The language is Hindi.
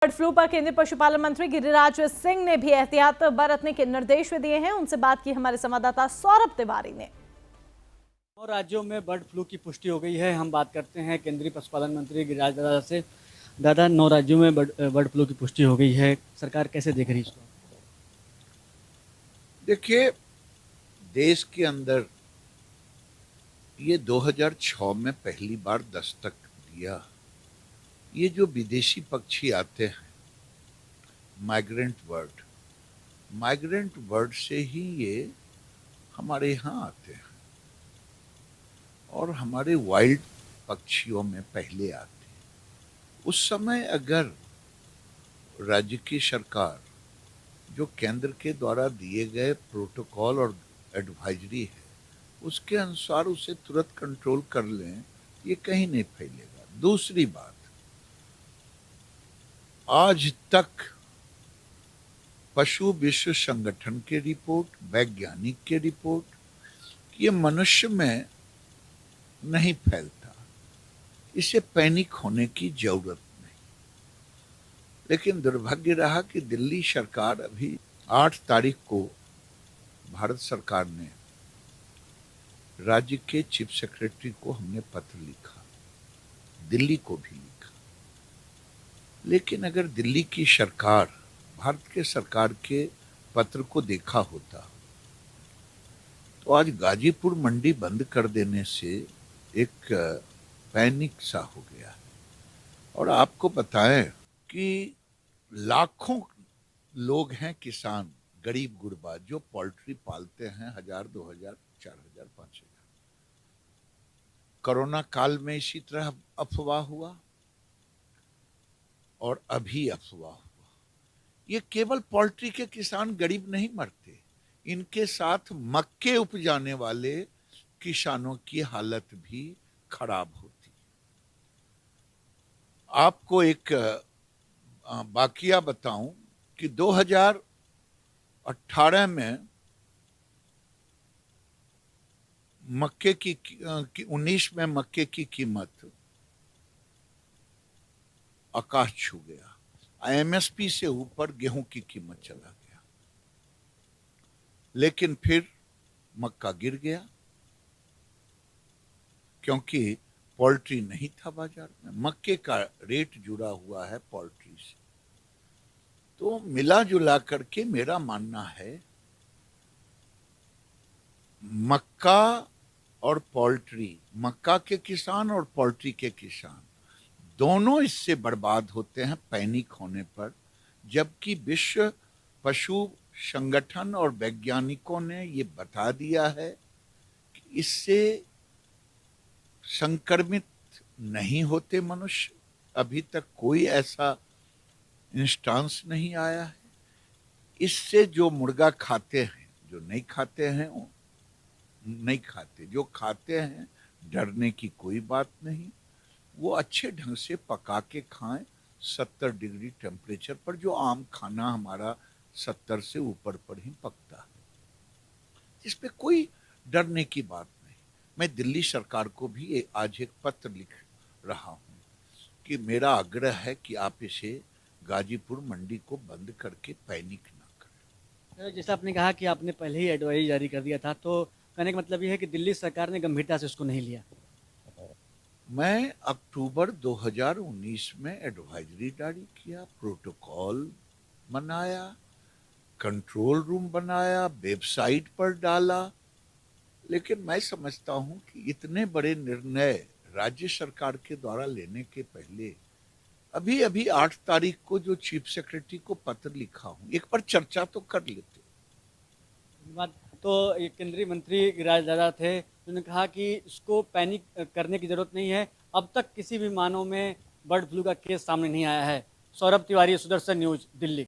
बर्ड फ्लू पर केंद्रीय पशुपालन मंत्री गिरिराज सिंह ने भी एहतियात बरतने के निर्देश दिए हैं। उनसे बात की हमारे संवाददाता सौरभ तिवारी ने। 9 राज्यों में बर्ड फ्लू की पुष्टि हो गई है। हम बात करते हैं केंद्रीय पशुपालन मंत्री गिरिराज दादा से। दादा, 9 राज्यों में बर्ड फ्लू की पुष्टि हो गई है, सरकार कैसे देख रही है इसको? देखिए, देश के अंदर ये 2006 में पहली बार दस्तक दिया। ये जो विदेशी पक्षी आते हैं, माइग्रेंट बर्ड से ही ये हमारे यहाँ आते हैं और हमारे वाइल्ड पक्षियों में पहले आते हैं। उस समय अगर राज्य की सरकार जो केंद्र के द्वारा दिए गए प्रोटोकॉल और एडवाइजरी है उसके अनुसार उसे तुरंत कंट्रोल कर लें, ये कहीं नहीं फैलेगा। दूसरी बात, आज तक पशु विश्व संगठन के रिपोर्ट, वैज्ञानिक के रिपोर्ट, ये मनुष्य में नहीं फैलता, इसे पैनिक होने की जरूरत नहीं। लेकिन दुर्भाग्य रहा कि दिल्ली सरकार अभी 8 तारीख को भारत सरकार ने राज्य के चीफ सेक्रेटरी को हमने पत्र लिखा, दिल्ली को भी लिखा। लेकिन अगर दिल्ली की सरकार भारत के सरकार के पत्र को देखा होता तो आज गाजीपुर मंडी बंद कर देने से एक पैनिक सा हो गया। और आपको बताएं कि लाखों लोग हैं, किसान, गरीब गुरबा, जो पोल्ट्री पालते हैं, 1000, 2000, 4000, 5000। कोरोना काल में इसी तरह अफवाह हुआ और अभी अफवाह हुआ। ये केवल पोल्ट्री के किसान गरीब नहीं मरते, इनके साथ मक्के उपजाने वाले किसानों की हालत भी खराब होती। आपको एक वाकया बताऊं कि 2018 में मक्के की 19 में मक्के की कीमत आकाश छू गया। एमएसपी से ऊपर गेहूं की कीमत चला गया, लेकिन फिर मक्का गिर गया क्योंकि पोल्ट्री नहीं था बाजार में। मक्के का रेट जुड़ा हुआ है पोल्ट्री से। तो मिला जुला करके मेरा मानना है मक्का और पोल्ट्री, मक्का के किसान और पोल्ट्री के किसान दोनों इससे बर्बाद होते हैं पैनिक होने पर। जबकि विश्व पशु संगठन और वैज्ञानिकों ने ये बता दिया है कि इससे संक्रमित नहीं होते मनुष्य। अभी तक कोई ऐसा इंस्टांस नहीं आया है। इससे जो मुर्गा खाते हैं, जो नहीं खाते हैं वो नहीं खाते, जो खाते हैं डरने की कोई बात नहीं। वो अच्छे ढंग से पका के खाएं 70 डिग्री टेम्परेचर पर, जो आम खाना हमारा 70 से ऊपर पर ही पकता है। इस पे कोई डरने की बात नहीं। मैं दिल्ली सरकार को भी आज एक पत्र लिख रहा हूं कि मेरा आग्रह है कि आप इसे गाजीपुर मंडी को बंद करके पैनिक ना करें। जैसा आपने कहा कि आपने पहले ही एडवाइजरी जारी कर दिया था, तो कहने का मतलब ये है कि दिल्ली सरकार ने गंभीरता से उसको नहीं लिया। मैं अक्टूबर 2019 में एडवाइजरी जारी किया, प्रोटोकॉल बनाया, कंट्रोल रूम बनाया, वेबसाइट पर डाला। लेकिन मैं समझता हूं कि इतने बड़े निर्णय राज्य सरकार के द्वारा लेने के पहले अभी 8 तारीख को जो चीफ सेक्रेटरी को पत्र लिखा हूं, एक बार चर्चा तो कर लेते। बात तो ये केंद्रीय मंत्री गिरिराज दादा थे, उन्होंने कहा कि इसको पैनिक करने की जरूरत नहीं है। अब तक किसी भी मानव में बर्ड फ्लू का केस सामने नहीं आया है। सौरभ तिवारी, सुदर्शन न्यूज, दिल्ली।